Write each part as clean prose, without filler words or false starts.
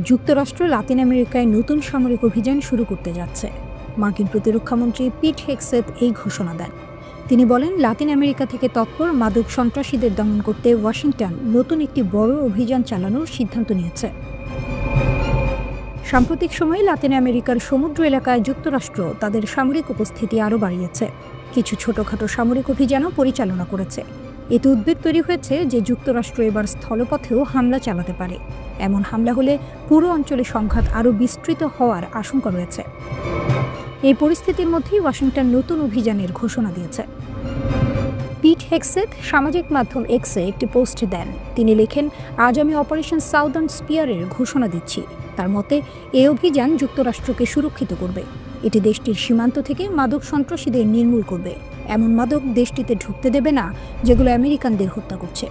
যুক্তরাষ্ট্র লাতিন আমেরিকায় নতুন সামরিক অভিযান শুরু করতে যাচ্ছে। মার্কিন প্রতিরক্ষামন্ত্রী পিট হেগসেথ এই ঘোষণা দেন। তিনি বলেন, লাতিন আমেরিকা থেকে তৎপর মাদক সন্ত্রাসীদের দমন করতে ওয়াশিংটন নতুন একটি বড় অভিযান চালানোর সিদ্ধান্ত নিয়েছে। সাম্প্রতিক সময়ে লাতিন আমেরিকার সমুদ্র এলাকায় যুক্তরাষ্ট্র তাদের সামরিক উপস্থিতি আরও বাড়িয়েছে। কিছু ছোটখাটো সামরিক অভিযানও পরিচালনা করেছে। এতে উদ্বেগ তৈরি হয়েছে যে যুক্তরাষ্ট্র এবার স্থলপথেও হামলা চালাতে পারে। এমন হামলা হলে পুরো অঞ্চলে সংঘাত আরও বিস্তৃত হওয়ার আশঙ্কা রয়েছে। এই পরিস্থিতির মধ্যেই ওয়াশিংটন নতুন অভিযানের ঘোষণা দিয়েছে। পিট হেগসেথ সামাজিক মাধ্যম এক্সে একটি পোস্ট দেন। তিনি লেখেন, আজ আমি অপারেশন সাউদার্ন স্পিয়ারের ঘোষণা দিচ্ছি। তার মতে, এই অভিযান যুক্তরাষ্ট্রকে সুরক্ষিত করবে। এটি দেশটির সীমান্ত থেকে মাদক সন্ত্রাসীদের নির্মূল করবে। এমন মাদক দেশটিতে ঢুকতে দেবে না যেগুলো আমেরিকানদের হত্যা করছে।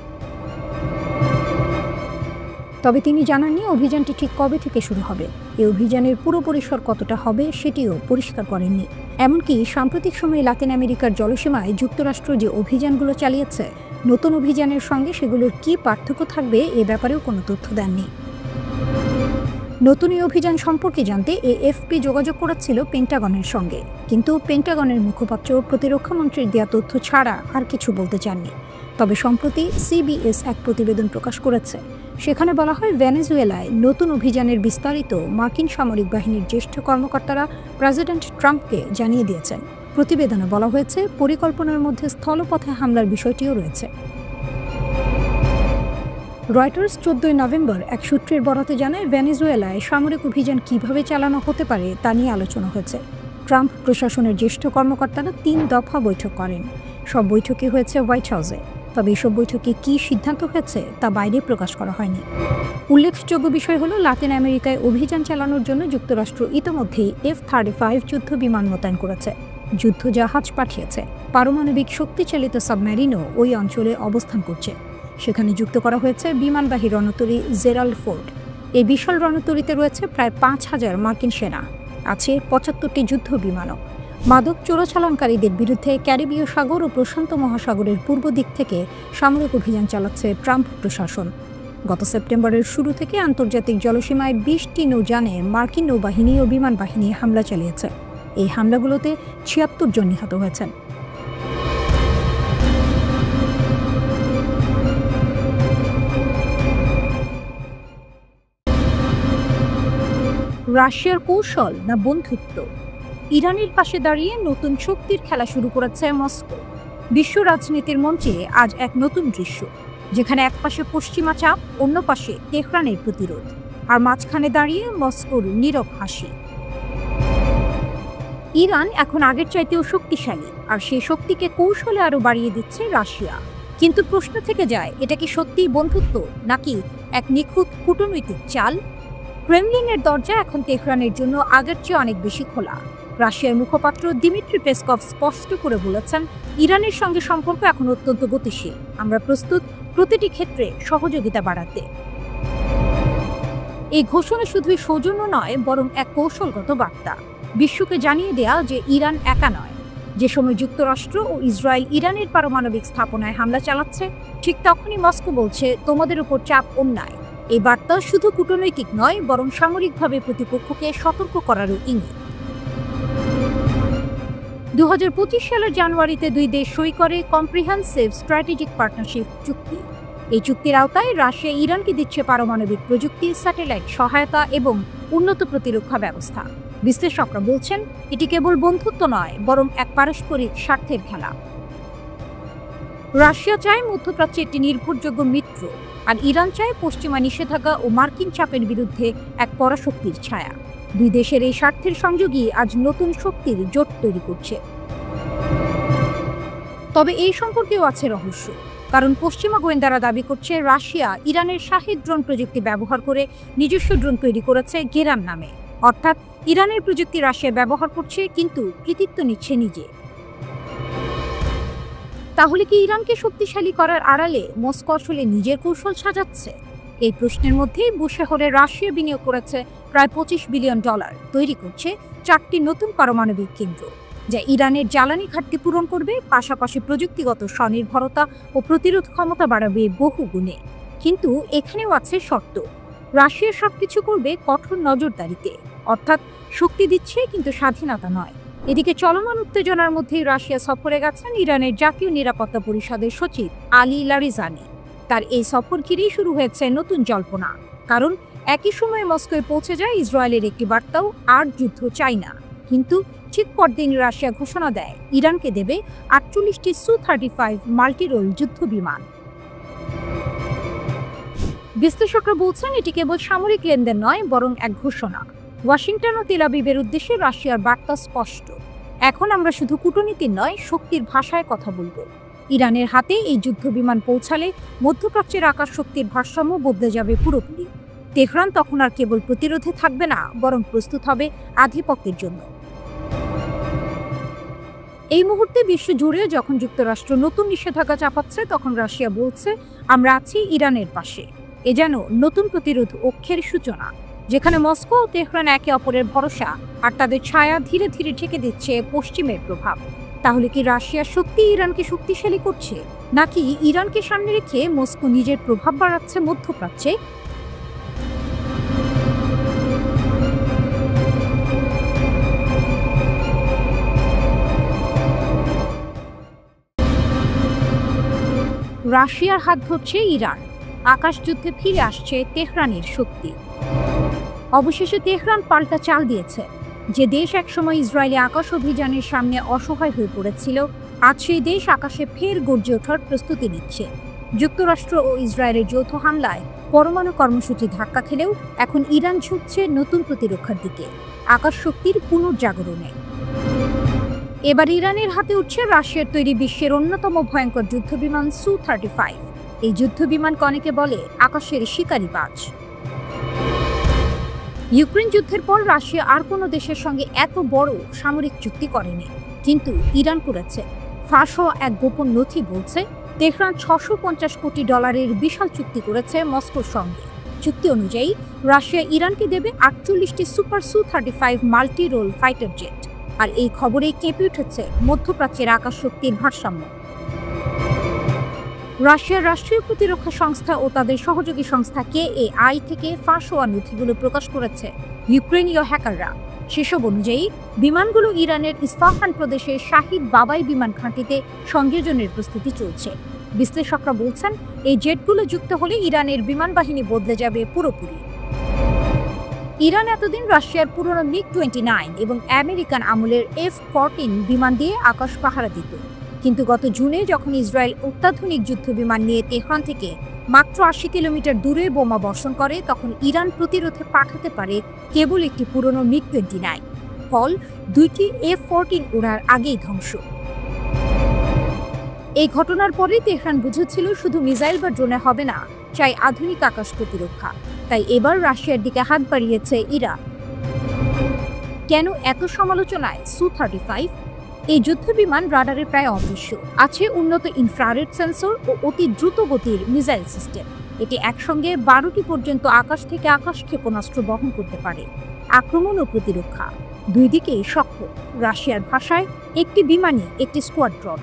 তবে তিনি জানাননি অভিযানটি ঠিক কবে থেকে শুরু হবে। এই অভিযানের পুরো পরিসর কতটা হবে সেটিও পরিষ্কার করেননি। এমনকি সাম্প্রতিক সময়ে লাতিন আমেরিকার জলসীমায় যুক্তরাষ্ট্র যে অভিযানগুলো চালিয়েছে, নতুন অভিযানের সঙ্গে সেগুলোর কী পার্থক্য থাকবে এ ব্যাপারেও কোনো তথ্য দেননি। নতুন এই অভিযান সম্পর্কে জানতে এএফপি যোগাযোগ করেছিল পেন্টাগনের সঙ্গে, কিন্তু পেন্টাগনের মুখপাত্র প্রতিরক্ষামন্ত্রীর দেওয়া তথ্য ছাড়া আর কিছু বলতে চাননি। তবে সম্প্রতি সিবিএস এক প্রতিবেদন প্রকাশ করেছে। সেখানে বলা হয়, ভেনেজুয়েলায় নতুন অভিযানের বিস্তারিত মার্কিন সামরিক বাহিনীর জ্যেষ্ঠ কর্মকর্তারা প্রেসিডেন্ট ট্রাম্পকে জানিয়ে দিয়েছেন। প্রতিবেদনে বলা হয়েছে, পরিকল্পনার মধ্যে স্থলপথে হামলার বিষয়টিও রয়েছে। রয়টার্স 14 নভেম্বর এক সূত্রের বরাতে জানায়, ভেনেজুয়েলায় সামরিক অভিযান কিভাবে চালানো হতে পারে তা নিয়ে আলোচনা হয়েছে। ট্রাম্প প্রশাসনের জ্যেষ্ঠ কর্মকর্তারা 3 দফা বৈঠক করেন। সব বৈঠকই হয়েছে হোয়াইট হাউসে। তবে এসব বৈঠকে কী সিদ্ধান্ত হয়েছে তা বাইরে প্রকাশ করা হয়নি। উল্লেখযোগ্য বিষয় হলো, লাতিন আমেরিকায় অভিযান চালানোর জন্য যুক্তরাষ্ট্র ইতিমধ্যেই F-35 যুদ্ধ বিমান মোতায়েন করেছে, যুদ্ধ জাহাজ পাঠিয়েছে। পারমাণবিক শক্তিচালিত সাবমেরিনও ওই অঞ্চলে অবস্থান করছে। সেখানে যুক্ত করা হয়েছে বিমানবাহী রণতরী জেরাল্ড ফোর্ড। এই বিশাল রণতরীতে রয়েছে প্রায় 5000 মার্কিন সেনা, আছে 75টি যুদ্ধ বিমানও। মাদক চোরাচালানকারীদের বিরুদ্ধে ক্যারিবীয় সাগর ও প্রশান্ত মহাসাগরের পূর্ব দিক থেকে সামরিক অভিযান চালাচ্ছে ট্রাম্প প্রশাসন। গত সেপ্টেম্বরের শুরু থেকে আন্তর্জাতিক জলসীমায় 20টি নৌযানে মার্কিন নৌবাহিনী ও বিমান বাহিনী হামলা চালিয়েছে। এই হামলাগুলোতে 76 জন নিহত হয়েছেন। রাশিয়ার কৌশল না বন্ধুত্ব? ইরানের পাশে দাঁড়িয়ে নতুন শক্তির খেলা শুরু করেছে মস্কো। বিশ্ব রাজনীতির মঞ্চে আজ এক নতুন দৃশ্য, যেখানে এক পাশে পশ্চিমা চাপ, অন্য পাশে তেহরানের প্রতিরোধ, আর মাঝখানে দাঁড়িয়ে মস্কোর নীরব হাসি। ইরান এখন আগের চাইতেও শক্তিশালী, আর সেই শক্তিকে কৌশলে আরও বাড়িয়ে দিচ্ছে রাশিয়া। কিন্তু প্রশ্ন থেকে যায়, এটা কি সত্যিই বন্ধুত্ব নাকি এক নিখুঁত কূটনৈতিক চাল? ক্রেমলিনের দরজা এখন তেহরানের জন্য আগের চেয়ে অনেক বেশি খোলা। রাশিয়ার মুখপাত্র দিমিত্রি পেসকভ স্পষ্ট করে বলেছেন, ইরানের সঙ্গে সম্পর্ক এখন অত্যন্ত গতিশীল। আমরা প্রস্তুত প্রতিটি ক্ষেত্রে সহযোগিতা বাড়াতে। এই ঘোষণা শুধুই সৌজন্য নয়, বরং এক কৌশলগত বার্তা। বিশ্বকে জানিয়ে দেয়া যে ইরান একা নয়। যে সময় যুক্তরাষ্ট্র ও ইসরায়েল ইরানের পারমাণবিক স্থাপনায় হামলা চালাচ্ছে, ঠিক তখনই মস্কো বলছে, তোমাদের উপর চাপ অন্যায়। এই বার্তা শুধু কূটনৈতিক নয়, বরং সামরিকভাবে প্রতিপক্ষকে সতর্ক করারও ইঙ্গিত। 2025 সালের জানুয়ারিতে দুই দেশ সই করে কম্প্রিহেনসিভ স্ট্র্যাটেজিক পার্টনারশিপ চুক্তি। এই চুক্তির আওতায় রাশিয়া ইরানকে দিচ্ছে পারমাণবিক প্রযুক্তি, স্যাটেলাইট সহায়তা এবং উন্নত প্রতিরক্ষা ব্যবস্থা। বিশ্লেষকরা বলছেন, এটি কেবল বন্ধুত্ব নয়, বরং এক পারস্পরিক স্বার্থের খেলা। রাশিয়া চায় মধ্যপ্রাচ্যে একটি নির্ভরযোগ্য মিত্র, আর ইরান চায় পশ্চিমা নিষেধাজ্ঞা ও মার্কিন চাপের বিরুদ্ধে এক পরাশক্তির ছায়া। দুই দেশের এই স্বার্থের সংযোগই আজ নতুন শক্তির জোট তৈরি করছে। তবে এই সম্পর্কেও আছে রহস্য, কারণ পশ্চিমা গোয়েন্দারা দাবি করছে, রাশিয়া ইরানের শাহেদ ড্রোন প্রযুক্তি ব্যবহার করে নিজস্ব ড্রোন তৈরি করেছে গেরাম নামে। অর্থাৎ ইরানের প্রযুক্তি রাশিয়া ব্যবহার করছে, কিন্তু কৃতিত্ব নিচ্ছে নিজে। তাহলে কি ইরানকে শক্তিশালী করার আড়ালে মস্কো আসলে নিজের কৌশল সাজাচ্ছে? এই প্রশ্নের মধ্যেই বুশেহরে রাশিয়া বিনিয়োগ করেছে প্রায় $25 বিলিয়ন, তৈরি করছে 4টি নতুন পারমাণবিক কেন্দ্র, যা ইরানের জ্বালানি ঘাটতি পূরণ করবে, পাশাপাশি প্রযুক্তিগত স্বনির্ভরতা ও প্রতিরোধ ক্ষমতা বাড়াবে বহু গুণে। কিন্তু এখানেও আছে শর্ত। রাশিয়া সবকিছু করবে কঠোর নজরদারিতে, অর্থাৎ শক্তি দিচ্ছে কিন্তু স্বাধীনতা নয়। এদিকে চলমান উত্তেজনার মধ্যেই রাশিয়া সফরে গেছেন ইরানের জাতীয় নিরাপত্তা পরিষদের সচিব আলী লারিজানি। তার এই সফর ঘিরেই শুরু হয়েছে নতুন জল্পনা, কারণ একই সময়ে মস্কোয় পৌঁছে যায় ইসরায়েলের একটি বার্তাও, আর যুদ্ধ চাই না। কিন্তু ঠিক পরদিন রাশিয়া ঘোষণা দেয় ইরানকে দেবে 48টি সু-35 মাল্টিরোল যুদ্ধ বিমান। বিশ্লেষকরা বলছেন এটি কেবল সামরিক লেনদেন নয়, বরং এক ঘোষণা। ওয়াশিংটন ও তেল আবিবের উদ্দেশ্যে রাশিয়ার বার্তা স্পষ্ট, এখন আমরা শুধু কূটনীতির নয়, শক্তির ভাষায় কথা বলবো। ইরানের হাতে এই যুদ্ধ বিমান পৌঁছালে মধ্যপ্রাচ্যের আকাশ শক্তির ভারসাম্য বদলে যাবে পুরোপুরি। তেহরান তখন আর কেবল প্রতিরোধে থাকবে না, বরং প্রস্তুত হবে আধিপত্যের জন্য। এই মুহূর্তে বিশ্ব জুড়ে যখন যুক্তরাষ্ট্র নতুন নিষেধাজ্ঞা চাপাচ্ছে, তখন রাশিয়া বলছে আমরা আছি ইরানের পাশে। এ যেন নতুন প্রতিরোধ অক্ষের সূচনা, যেখানে মস্কো ও তেহরান একে অপরের ভরসা আর তাদের ছায়া ধীরে ধীরে ঠেকে দিচ্ছে পশ্চিমের প্রভাব। তাহলে কি রাশিয়া সত্যি ইরানকে শক্তিশালী করছে, নাকি ইরানকে সামনে রেখে মস্কো নিজের প্রভাব বাড়াচ্ছে মধ্যপ্রাচ্যে? রাশিয়ার হাত ধরছে ইরান, আকাশযুদ্ধে ফিরে আসছে তেহরানের শক্তি। অবশেষে তেহরান পাল্টা চাল দিয়েছে। যে দেশ একসময় ইসরায়েলি আকাশ অভিযানের সামনে অসহায় হয়ে পড়েছিল, আজ সেই দেশ আকাশে ফের গর্জে ওঠার প্রস্তুতি নিচ্ছে। যুক্তরাষ্ট্র ও ইসরায়েলের যৌথ হামলায় পরমাণু কর্মসূচি ধাক্কা খেলেও এখন ইরান ঝুঁকছে নতুন প্রতিরক্ষার দিকে, আকাশ শক্তির পুনর্জাগরণে। এবার ইরানের হাতে উঠছে রাশিয়ার তৈরি বিশ্বের অন্যতম ভয়ঙ্কর যুদ্ধবিমান সু-35। এই যুদ্ধবিমানকে অনেকে বলে আকাশের শিকারি বাজ। ইউক্রেন যুদ্ধের পর রাশিয়া আর কোনো দেশের সঙ্গে এত বড় সামরিক চুক্তি করেনি, কিন্তু ইরান করেছে। ফাঁস হওয়া এক গোপন নথি বলছে তেহরান $650 কোটি বিশাল চুক্তি করেছে মস্কোর সঙ্গে। চুক্তি অনুযায়ী রাশিয়া ইরানকে দেবে 48টি সুপার সু-35 মাল্টি রোল ফাইটার জেট। আর এই খবরেই কেঁপে উঠেছে মধ্যপ্রাচ্যের আকাশ শক্তির ভারসাম্য। রাশিয়ার রাষ্ট্রীয় প্রতিরক্ষা সংস্থা ও তাদের সহযোগী সংস্থা KAI থেকে ফাঁস হওয়া নথিগুলো প্রকাশ করেছে ইউক্রেনীয় হ্যাকাররা। সেসব অনুযায়ী বিমানগুলো ইরানের ইস্পাহান প্রদেশের শাহিদ বাবাই বিমান ঘাঁটিতে সংযোজনের প্রস্তুতি চলছে। বিশ্লেষকরা বলছেন এই জেটগুলো যুক্ত হলে ইরানের বিমান বাহিনী বদলে যাবে পুরোপুরি। ইরান এতদিন রাশিয়ার পুরনো MiG-29 এবং আমেরিকান আমলের F-14 বিমান দিয়ে আকাশ পাহারা দিত, কিন্তু গত জুনে যখন ইসরায়েল অত্যাধুনিক যুদ্ধবিমান নিয়ে তেহরান থেকে মাত্র 80 কিলোমিটার দূরে বোমা বর্ষণ করে, তখন ইরান প্রতিরোধে পাঠাতে পারে কেবল একটি পুরনো MiG-29। ফল, দুইটি F-14 ওড়ার আগেই ধ্বংস। এই ঘটনার পরে তেহরান বুঝেছিল শুধু মিসাইল বা ড্রোনে হবে না, চাই আধুনিক আকাশ প্রতিরক্ষা। তাই এবার রাশিয়ার দিকে হাত বাড়িয়েছে ইরান। কেন এত সমালোচনায় সু-35? এই যুদ্ধবিমান রাডারে প্রায় অদৃশ্য, আছে উন্নত ইনফ্রারেড সেন্সর ও অতি দ্রুত গতির মিসাইল সিস্টেম। এটি একসঙ্গে 12টি পর্যন্ত আকাশ থেকে আকাশ ক্ষেপণাস্ত্র বহন করতে পারে। আক্রমণ ও প্রতিরক্ষা দুই দিকেই সক্ষম। রাশিয়ার ভাষায় একটি বিমানই একটি স্কোয়াড্রন।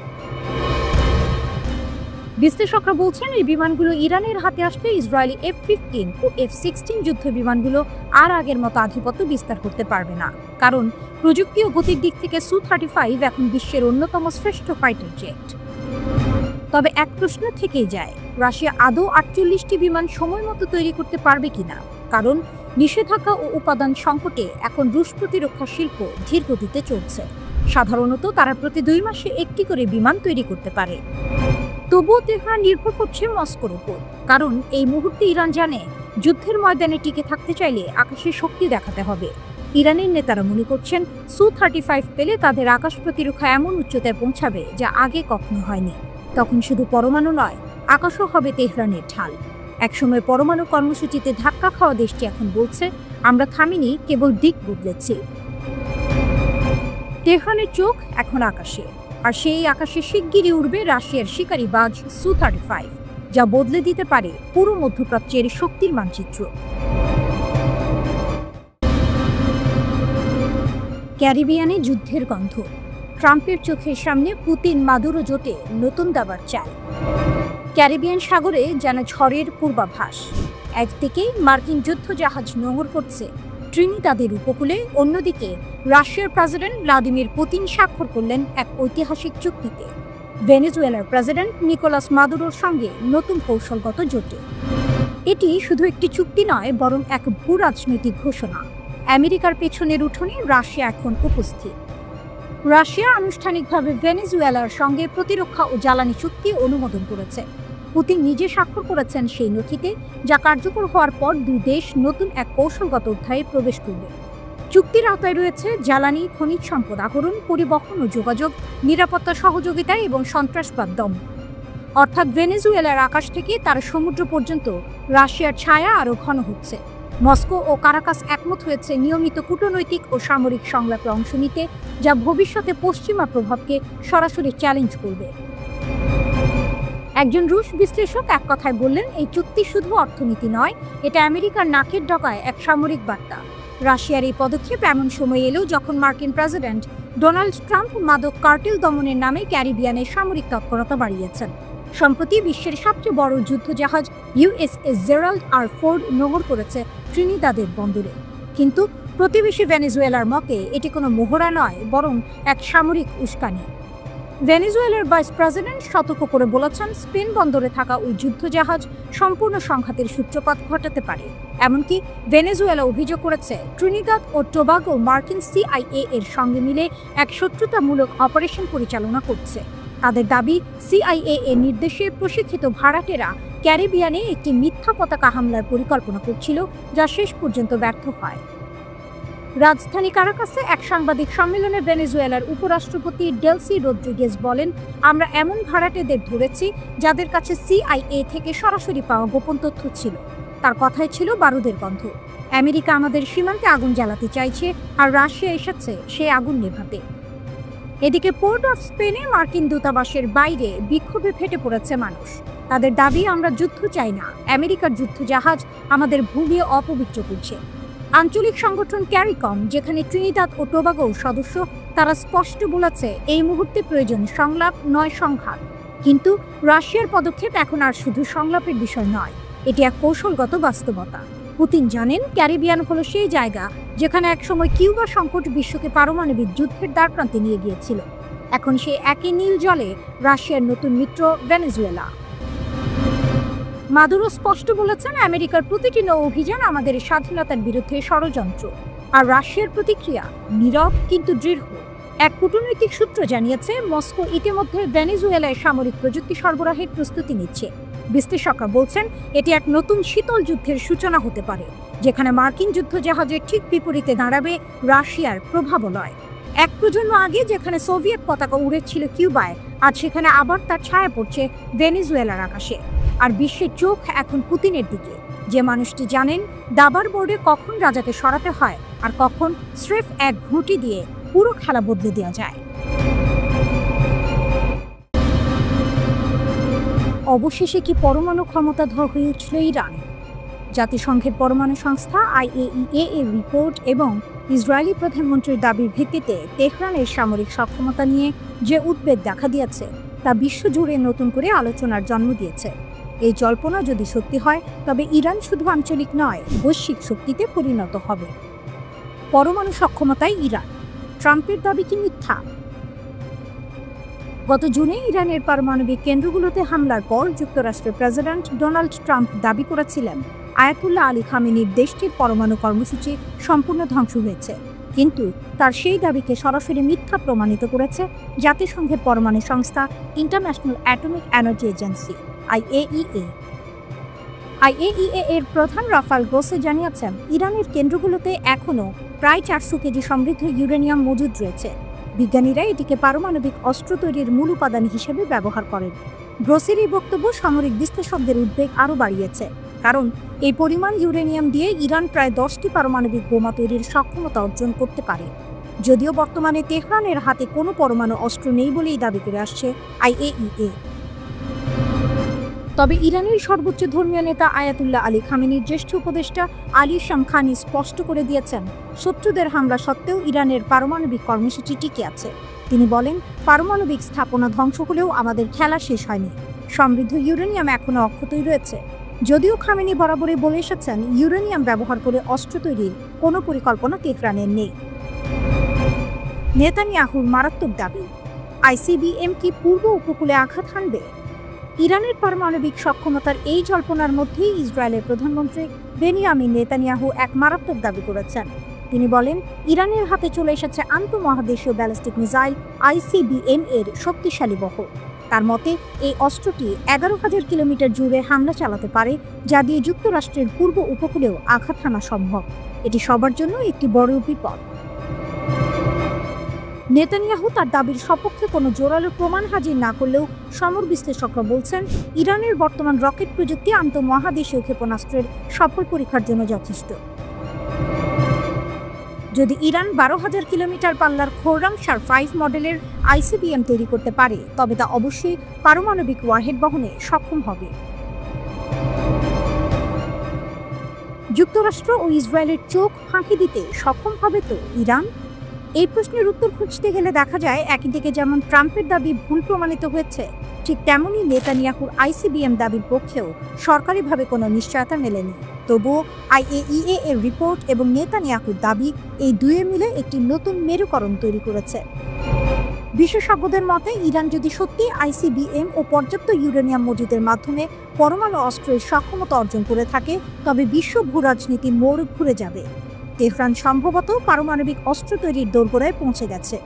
বিশ্লেষকরা বলছেন এই বিমানগুলো ইরানের হাতে আসলে ইসরায়েলি F-15 ও F-16 যুদ্ধ বিমানগুলো আর আগের মতো আধিপত্য বিস্তার করতে পারবে না, কারণ প্রযুক্তি ও গতির দিক থেকে সু-35 এখন বিশ্বের অন্যতম শ্রেষ্ঠ ফাইটার জেট। তবে এক প্রশ্ন থেকেই যায়, রাশিয়া আদৌ 48টি বিমান সময় মতো তৈরি করতে পারবে কিনা? কারণ নিষেধাজ্ঞা ও উপাদান সংকটে এখন রুশ প্রতিরক্ষা শিল্প ধীর গতিতে চলছে। সাধারণত তারা প্রতি 2 মাসে একটি করে বিমান তৈরি করতে পারে। তবুও তেহরান নির্ভর করছে মস্কোর উপর, কারণ এই মুহূর্তে ইরান জানে যুদ্ধের ময়দানে টিকে থাকতে চাইলে আকাশের শক্তি দেখাতে হবে। ইরানের নেতারা মনে করছেন সু-35 পেলে তাদের আকাশ প্রতিরক্ষা এমন উচ্চতায় পৌঁছাবে যা আগে কখনো হয়নি। তখন শুধু পরমাণু নয়, আকাশও হবে তেহরানের ঢাল। একসময় পরমাণু কর্মসূচিতে ধাক্কা খাওয়া দেশটি এখন বলছে আমরা থামিনি, কেবল দিক বদলেছি। তেহরানের চোখ এখন আকাশে, আর সেই আকাশে শিগগিরই উড়বে রাশিয়ার শিকারি বাজ সু-35, যা বদলে দিতে পারে পুরো মধ্যপ্রাচ্যের শক্তির মানচিত্র। ক্যারিবিয়ানে যুদ্ধের গন্ধ, ট্রাম্পের চোখের সামনে পুতিন মাদুরো জোটে নতুন দাবার চাল। ক্যারিবিয়ান সাগরে যেন ঝড়ের পূর্বাভাস। একদিকে মার্কিন যুদ্ধজাহাজ নোঙর করছে ট্রিনিদাদের উপকূলে, অন্যদিকে রাশিয়ার প্রেসিডেন্ট ভ্লাদিমির পুতিন স্বাক্ষর করলেন এক ঐতিহাসিক চুক্তিতে ভেনেজুয়েলার প্রেসিডেন্ট নিকোলাস মাদুরোর সঙ্গে নতুন কৌশলগত জোটে। এটি শুধু একটি চুক্তি নয়, বরং এক ভূরাজনৈতিক ঘোষণা। আমেরিকার পেছনের উঠোনে রাশিয়া এখন উপস্থিত। রাশিয়া আনুষ্ঠানিকভাবে ভেনেজুয়েলার সঙ্গে প্রতিরক্ষা ও জ্বালানি চুক্তি অনুমোদন করেছে। পুতিন নিজে স্বাক্ষর করেছেন সেই নথিতে, যা কার্যকর হওয়ার পর দুই দেশ নতুন এক কৌশলগত অধ্যায়ে প্রবেশ করবে। চুক্তির আওতায় রয়েছে জ্বালানি, খনিজ সম্পদ আহরণ, পরিবহন ও যোগাযোগ, নিরাপত্তা সহযোগিতা এবং সন্ত্রাসবাদ দমন। অর্থাৎ ভেনেজুয়েলার আকাশ থেকে তার সমুদ্র পর্যন্ত রাশিয়ার ছায়া আরও ঘন হচ্ছে। মস্কো ও কারাকাস একমত হয়েছে নিয়মিত কূটনৈতিক ও সামরিক সংলাপে অংশ নিতে, যা ভবিষ্যতে পশ্চিমা প্রভাবকে সরাসরি চ্যালেঞ্জ করবে। একজন রুশ বিশ্লেষক এক কথায় বললেন, এই চুক্তি শুধু অর্থনীতি নয়, এটা আমেরিকার নাকের ডগায় এক সামরিক বার্তা। রাশিয়ার এই পদক্ষেপ এমন সময় এলো যখন মার্কিন প্রেসিডেন্ট ডোনাল্ড ট্রাম্প মাদক কার্টেল দমনের নামে ক্যারিবিয়ানে সামরিক তৎপরতা বাড়িয়েছেন। সম্প্রতি বিশ্বের সবচেয়ে বড় যুদ্ধজাহাজ ইউএসএস জেরাল্ড আর ফোর্ড নোঙর করেছে ট্রিনিদাদের বন্দরে। কিন্তু প্রতিবেশী ভেনেজুয়েলার মতে এটি কোনো মহড়া নয়, বরং এক সামরিক উস্কানি। ভেনেজুয়েলার ভাইস প্রেসিডেন্ট সতর্ক করে বলেছেন, স্পেন বন্দরে থাকা ওই যুদ্ধজাহাজ সম্পূর্ণ সংঘাতের সূত্রপাত ঘটাতে পারে। এমনকি ভেনেজুয়েলা অভিযোগ করেছে, ট্রিনিদাদ ও টোবাগো মার্কিন সিআইএ এর সঙ্গে মিলে এক শত্রুতামূলক অপারেশন পরিচালনা করছে। তাদের দাবি, সিআইএ এর নির্দেশে প্রশিক্ষিত ভাড়াটেরা ক্যারিবিয়ানে একটি মিথ্যা পতাকা হামলার পরিকল্পনা করছিল, যা শেষ পর্যন্ত ব্যর্থ হয়। রাজধানী কারাকাসে এক সাংবাদিক সম্মেলনে ভেনেজুয়েলার উপরাষ্ট্রপতি ডেলসি রদ্রিগেজ বলেন, আমরা এমন ভাড়াটেদের ধরেছি যাদের কাছে সিআইএ থেকে সরাসরি পাওয়া গোপন তথ্য ছিল। তার কথায় ছিল বারুদের গন্ধ। আমেরিকা আমাদের সীমান্তে আগুন জ্বালাতে চাইছে, আর রাশিয়া এসেছে সেই আগুন নেভাতে। এদিকে পোর্ট অফ স্পেনে মার্কিন দূতাবাসের বাইরে বিক্ষোভে ফেটে পড়েছে মানুষ। তাদের দাবি, আমরা যুদ্ধ চাই না, আমেরিকার যুদ্ধজাহাজ আমাদের ভূমি অপবিত্র করছে। আঞ্চলিক সংগঠন ক্যারিকম, যেখানে ট্রিনিদাদ ও টোবাগো সদস্য, তারা স্পষ্ট বলেছে এই মুহূর্তে প্রয়োজন সংলাপ নয় সংঘাত। কিন্তু রাশিয়ার পদক্ষেপ এখন আর শুধু সংলাপের বিষয় নয়, এটি এক কৌশলগত বাস্তবতা। পুতিন জানেন, ক্যারিবিয়ান হলো সেই জায়গা যেখানে একসময় কিউবা সংকট বিশ্বকে পারমাণবিক যুদ্ধের দ্বারপ্রান্তে নিয়ে গিয়েছিল। এখন সেই একই নীল জলে রাশিয়ার নতুন মিত্র ভেনেজুয়েলা। মাদুরো স্পষ্ট বলেছেন, আমেরিকার প্রতিটি নৌ অভিযান আমাদের স্বাধীনতার বিরুদ্ধে ষড়যন্ত্র। আর রাশিয়ার প্রতিক্রিয়া নীরব কিন্তু দৃঢ়। এক কূটনৈতিক সূত্র জানিয়েছে, মস্কো ইতিমধ্যে ভেনেজুয়েলায় সামরিক প্রযুক্তি সরবরাহের প্রস্তুতি নিচ্ছে। বিশ্লেষকরা বলছেন, এটি এক নতুন শীতল যুদ্ধের সূচনা হতে পারে, যেখানে মার্কিন যুদ্ধজাহাজের ঠিক বিপরীতে দাঁড়াবে রাশিয়ার প্রভাবলয়। এক প্রজন্ম আগে যেখানে সোভিয়েত পতাকা উড়েছিল কিউবায়, আজ সেখানে আবার তার ছায়া পড়ছে ভেনেজুয়েলার আকাশে। আর বিশ্বের চোখ এখন পুতিনের দিকে, যে মানুষটি জানেন দাবার বোর্ডে কখন রাজাকে সরাতে হয় আর কখন স্রেফ এক ঘুঁটি দিয়ে পুরো খেলা বদলে দেওয়া যায়। অবশেষে কি পরমাণু ক্ষমতাধর হয়ে উঠল ইরান? জাতিসংঘের পরমাণু সংস্থা আইএইএ এর রিপোর্ট এবং ইসরায়েলি প্রধানমন্ত্রীর দাবির ভিত্তিতে তেহরানের সামরিক সক্ষমতা নিয়ে যে উদ্বেগ দেখা দিয়েছে, তা বিশ্বজুড়ে নতুন করে আলোচনার জন্ম দিয়েছে। এই জল্পনা যদি সত্যি হয়, তবে ইরান শুধু আঞ্চলিক নয়, বৈশ্বিক শক্তিতে পরিণত হবে। পরমাণু সক্ষমতায় ইরান, ট্রাম্পের দাবি কি মিথ্যা? গত জুনে ইরানের পারমাণবিক কেন্দ্রগুলোতে হামলার পর যুক্তরাষ্ট্রের প্রেসিডেন্ট ডোনাল্ড ট্রাম্প দাবি করেছিলেন, আয়াতুল্লাহ আলী খামেনির দেশটির পরমাণু কর্মসূচি সম্পূর্ণ ধ্বংস হয়েছে। কিন্তু তার সেই দাবিকে সরাসরি মিথ্যা প্রমাণিত করেছে জাতিসংঘের পরমাণু সংস্থা international atomic energy agency IAEA. IAEA এর প্রধান রাফাল গ্রোসি জানিয়েছেন, ইরানের কেন্দ্রগুলোতে এখনও প্রায় 400 কেজি সমৃদ্ধ ইউরেনিয়াম মজুদ রয়েছে। বিজ্ঞানীরা এটিকে পারমাণবিক অস্ত্র তৈরির মূল উপাদান হিসেবে ব্যবহার করেন। গ্রোসির এই বক্তব্য সামরিক বিশ্লেষকদের উদ্বেগ আরও বাড়িয়েছে, কারণ এই পরিমাণ ইউরেনিয়াম দিয়ে ইরান প্রায় 10টি পারমাণবিক বোমা তৈরির সক্ষমতা অর্জন করতে পারে। যদিও বর্তমানে তেহরানের হাতে কোনো পরমাণু অস্ত্র নেই বলেই দাবি করে আসছে আইএইএ। তবে ইরানের সর্বোচ্চ ধর্মীয় নেতা আয়াতুল্লাহ আলী খামেনির জ্যেষ্ঠ উপদেষ্টা আলী শামখানি স্পষ্ট করে দিয়েছেন, শত্রুদের হামলা সত্ত্বেও ইরানের পারমাণবিক কর্মসূচি টিকে আছে। তিনি বলেন, পারমাণবিক স্থাপনা ধ্বংস হলেও আমাদের খেলা শেষ হয়নি। সমৃদ্ধ ইউরেনিয়াম এখনও অক্ষতই রয়েছে। যদিও খামেনি বরাবরই বলে এসেছেন ইউরেনিয়াম ব্যবহার করে অস্ত্র তৈরির কোনো পরিকল্পনা তেহরানের নেই। নেতানিয়াহুর মারাত্মক দাবি, আইসিবিএম কি পূর্ব উপকূলে আঘাত হানবে? ইরানের পারমাণবিক সক্ষমতার এই জল্পনার মধ্যেই ইসরায়েলের প্রধানমন্ত্রী বেনিয়ামিন নেতানিয়াহু এক মারাত্মক দাবি করেছেন। তিনি বলেন, ইরানের হাতে চলে এসেছে আন্তঃমহাদেশীয় ব্যালিস্টিক মিসাইল আইসিবিএম এর শক্তিশালী বহর। তার মতে এই অস্ত্রটি 11,000 কিলোমিটার জুড়ে হামলা চালাতে পারে, যা দিয়ে যুক্তরাষ্ট্রের পূর্ব উপকূলেও আঘাত হানা সম্ভব। এটি সবার জন্য একটি বড় বিপদ। নেতানিয়াহু তার দাবির সপক্ষে কোনো জোরালো প্রমাণ হাজির না করলেও সমর বিশ্লেষকরা বলছেন, ইরানের বর্তমান রকেট প্রযুক্তি আন্তঃমহাদেশীয় ক্ষেপণাস্ত্রের সফল পরীক্ষার জন্য যথেষ্ট। যদি ইরান 12,000 কিলোমিটার পাল্লার খোররামশার 5 মডেলের আইসিবিএম তৈরি করতে পারে, তবে তা অবশ্যই পারমাণবিক ওয়ারহেড বহনে সক্ষম হবে। যুক্তরাষ্ট্র ও ইসরায়েলের চোখ ফাঁকি দিতে সক্ষম হবে তো ইরান? এই প্রশ্নের উত্তর খুঁজতে গেলে দেখা যায়, একদিকে যেমন ট্রাম্পের দাবি ভুল প্রমাণিত হয়েছে, ঠিক তেমনই নেতানিয়াহুর আইসিবিএম দাবির পক্ষেও সরকারিভাবে কোনো নিশ্চয়তা মেলেনি। তবুও আইএইএ এর রিপোর্ট এবং নেতানিয়াহুর দাবি, এই দুয়ে মিলে একটি নতুন মেরুকরণ তৈরি করেছে। বিশেষজ্ঞদের মতে, ইরান যদি সত্যি আইসিবিএম ও পর্যাপ্ত ইউরেনিয়াম মজুদের মাধ্যমে পরমাণু অস্ত্রের সক্ষমতা অর্জন করে থাকে, তবে বিশ্ব ভূরাজনীতির মোড় ঘুরে যাবে। তেহরান সম্ভবত পারমাণবিক অস্ত্র তৈরির দোরগোড়ায় পৌঁছে গেছে।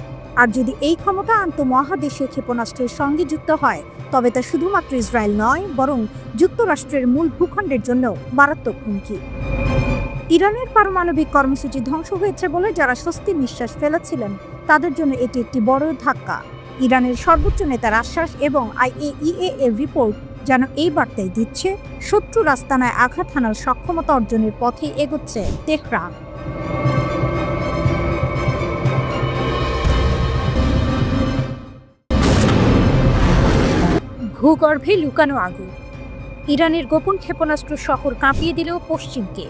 আর যদি এই ক্ষমতা আন্তঃমহাদেশীয় ক্ষেপণাস্ত্রের সঙ্গে যুক্ত হয়, তবে তা শুধুমাত্র ইসরায়েল নয়, বরং যুক্তরাষ্ট্রের মূল ভূখণ্ডের জন্য মারাত্মক হুমকি। ইরানের পারমাণবিক কর্মসূচি ধ্বংস হয়েছে বলে যারা স্বস্তির নিঃশ্বাস ফেলেছিলেন, তাদের জন্য এটি একটি বড় ধাক্কা। ইরানের সর্বোচ্চ নেতার আশ্বাস এবং আইএইএ এর রিপোর্ট যেন এই বার্তাই দিচ্ছে, শত্রুর আস্তানায় আঘাত হানার সক্ষমতা অর্জনের পথে এগোচ্ছে তেহরান। ভূগর্ভে লুকানো আগুন, ইরানের গোপন ক্ষেপণাস্ত্র শহর কাঁপিয়ে দিলেও পশ্চিমকে।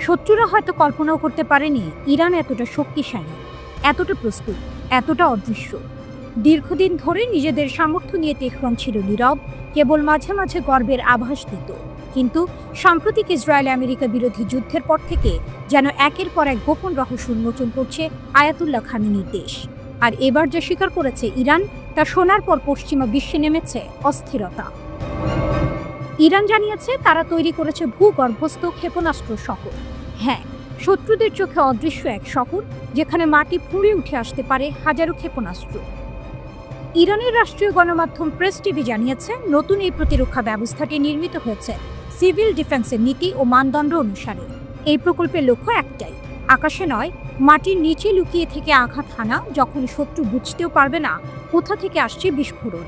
শত্রুরা হয়তো কল্পনাও করতে পারেনি ইরান এতটা শক্তিশালী, এতটা প্রস্তুত, এতটা অদৃশ্য। দীর্ঘদিন ধরে নিজেদের সামর্থ্য নিয়ে তেহরান ছিল নীরব, কেবল মাঝে মাঝে গর্বের আভাস দিত। কিন্তু সাম্প্রতিক ইসরায়েল আমেরিকা বিরোধী যুদ্ধের পর থেকে যেন একের পর এক গোপন রহস্য উন্মোচন করছে আয়াতুল্লাহ খামেনির দেশ। আর এবার যা স্বীকার করেছে ইরান, তা শোনার পর পশ্চিমা বিশ্বে নেমেছে অস্থিরতা। ইরান জানিয়েছে তারা তৈরি করেছে ভূগর্ভস্থ ক্ষেপণাস্ত্র শহর। হ্যাঁ, শত্রুদের চোখে অদৃশ্য এক শহর, যেখানে মাটি ফুঁড়ে উঠে আসতে পারে হাজারো ক্ষেপণাস্ত্র। ইরানের রাষ্ট্রীয় গণমাধ্যম প্রেস টিভি জানিয়েছে, নতুন এই প্রতিরক্ষা ব্যবস্থাটি নির্মিত হয়েছে সিভিল ডিফেন্সের নীতি ও মানদণ্ড অনুসারে। এই প্রকল্পের লক্ষ্য একটাই, আকাশে নয়, মাটির নিচে লুকিয়ে থেকে আঘাত হানা, যখন শত্রু বুঝতেও পারবে না কোথা থেকে আসছে বিস্ফোরণ।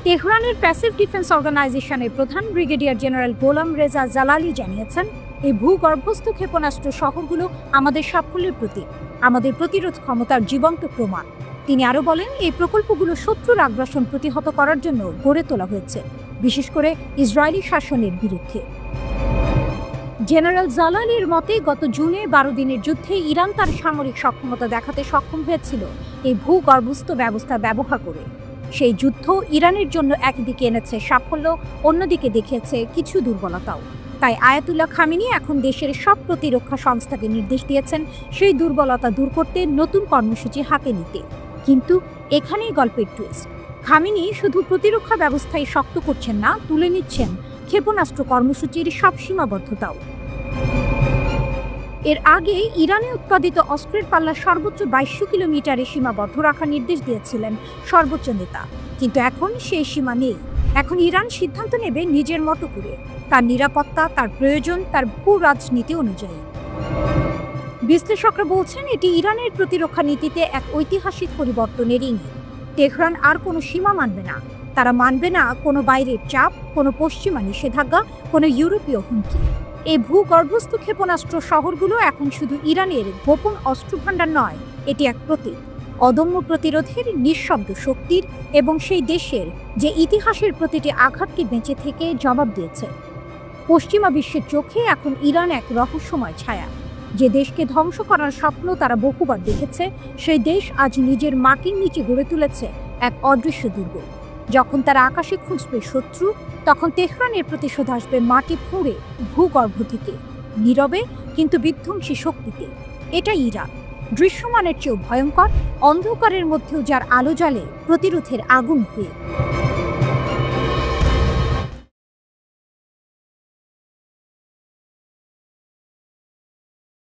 তেহরানের প্যাসিভ ডিফেন্স অর্গানাইজেশনের প্রধান ব্রিগেডিয়ার জেনারেল গোলাম রেজা জালালি জানিয়েছেন, এই ভূগর্ভস্থ ক্ষেপণাস্ত্র শহরগুলো আমাদের সাফল্যের প্রতীক, আমাদের প্রতিরোধ ক্ষমতার জীবন্ত প্রমাণ। তিনি আরও বলেন, এই প্রকল্পগুলো শত্রুর আগ্রাসন প্রতিহত করার জন্য গড়ে তোলা হয়েছে, বিশেষ করে ইসরায়েলি শাসনের বিরুদ্ধে। জেনারেল জালালির মতে, গত জুনে 12 দিনের যুদ্ধে ইরান তার সামরিক সক্ষমতা দেখাতে সক্ষম হয়েছিল এই ভূগর্ভস্থ ব্যবস্থা ব্যবহার করে। সেই যুদ্ধ ইরানের জন্য একদিকে এনেছে সাফল্য, অন্যদিকে দেখিয়েছে কিছু দুর্বলতাও। তাই আয়াতুল্লাহ খামেনি এখন দেশের সব প্রতিরক্ষা সংস্থাকে নির্দেশ দিয়েছেন সেই দুর্বলতা দূর করতে নতুন কর্মসূচি হাতে নিতে। কিন্তু এখানেই গল্পের টুইস্ট, খামেনি শুধু প্রতিরক্ষা ব্যবস্থায় শক্ত করছেন না, তুলে নিচ্ছেন ক্ষেপণাস্ত্র কর্মসূচির সব সীমাবদ্ধতাও। এর আগে ইরানে উৎপাদিত অস্ত্রের পাল্লা সর্বোচ্চ 2200 কিলোমিটারে সীমাবদ্ধ রাখার নির্দেশ দিয়েছিলেন সর্বোচ্চ নেতা, কিন্তু এখন সেই সীমা নেই। এখন ইরান সিদ্ধান্ত নেবে নিজের মতো করে, তার নিরাপত্তা, তার প্রয়োজন, তার ভূ রাজনীতি অনুযায়ী। বিশ্লেষকরা বলছেন, এটি ইরানের প্রতিরক্ষা নীতিতে এক ঐতিহাসিক পরিবর্তনের ইঙ্গিত। তেহরান আর কোনো সীমা মানবে না, তারা মানবে না কোনো বাইরের চাপ, কোনো পশ্চিমা নিষেধাজ্ঞা, কোনো ইউরোপীয় হুমকি। এই ভূগর্ভস্থ ক্ষেপণাস্ত্র শহরগুলো এখন শুধু ইরানের গোপন অস্ত্রভাণ্ডার নয়, এটি এক প্রতীক অদম্য প্রতিরোধের, নিঃশব্দ শক্তির, এবং সেই দেশের যে ইতিহাসের প্রতিটি আঘাতকে বেঁচে থেকে জবাব দিয়েছে। পশ্চিমা বিশ্বের চোখে এখন ইরান এক রহস্যময় ছায়া। যে দেশকে ধ্বংস করার স্বপ্ন তারা বহুবার দেখেছে, সেই দেশ আজ নিজের মাটির নিচে গড়ে তুলেছে এক অদৃশ্য দুর্গ। যখন তারা আকাশে খুঁজবে শত্রু, তখন তেহরানের প্রতিশোধ আসবে মাটি ফুঁড়ে, ভূগর্ভ থেকে, নীরবে কিন্তু বিধ্বংসী শক্তিতে। এটাই ইরান, দৃশ্যমানের চেয়েও ভয়ঙ্কর, অন্ধকারের মধ্যেও যার আলো জ্বালে প্রতিরোধের আগুন হয়ে।